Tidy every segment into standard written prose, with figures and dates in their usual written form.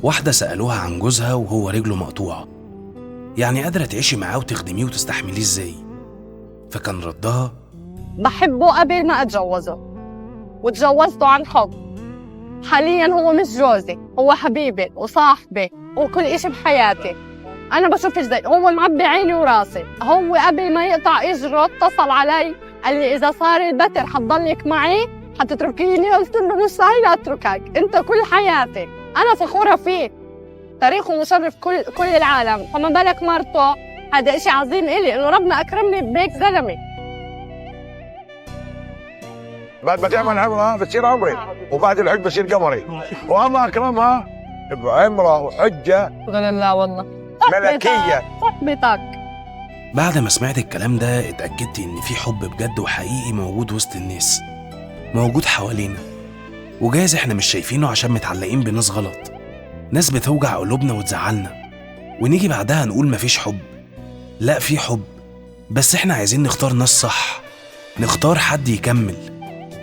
واحدة سألوها عن جوزها وهو رجله مقطوعة، يعني قادرة تعيشي معاه وتخدميه وتستحمليه ازاي؟ فكان ردها: بحبه قبل ما أتجوزه، وتجوزته عن حب. حالياً هو مش جوزي، هو حبيبي وصاحبي وكل إشي بحياتي. أنا بشوفش زي هو معبي عيني وراسي. هو قبل ما يقطع إجره اتصل علي قال لي إذا صار البتر حتضلك معي حتتركيني؟ قلت له مستحيل أتركك، أنت كل حياتي. أنا فخورة فيه، تاريخه مشرف كل العالم، فما بالك مرته. هذا إشي عظيم إلي إنه ربنا أكرمني بهيك زلمة. بعد ما تعمل عمرها بتصير عمري، وبعد الحج بصير قمري، والله أكرمها بعمرة وحجة الحمد لله والله ملكية. صحبتك. بعد ما سمعت الكلام ده اتأكدت إن في حب بجد وحقيقي موجود وسط الناس، موجود حوالينا، وجايز إحنا مش شايفينه عشان متعلقين بناس غلط، ناس بتوجع قلوبنا وتزعلنا، ونيجي بعدها نقول مفيش حب. لا، في حب، بس إحنا عايزين نختار ناس صح، نختار حد يكمل،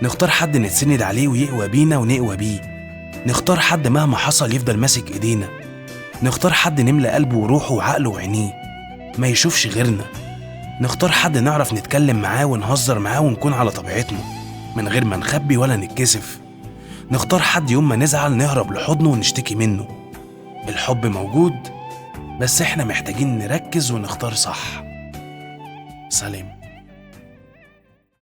نختار حد نتسند عليه ويقوى بينا ونقوى بيه، نختار حد مهما حصل يفضل ماسك إيدينا، نختار حد نملى قلبه وروحه وعقله وعينيه ما يشوفش غيرنا، نختار حد نعرف نتكلم معاه ونهزر معاه ونكون على طبيعتنا من غير ما نخبي ولا نتكسف، نختار حد يوم ما نزعل نهرب لحضنه ونشتكي منه. الحب موجود، بس احنا محتاجين نركز ونختار صح. سلام.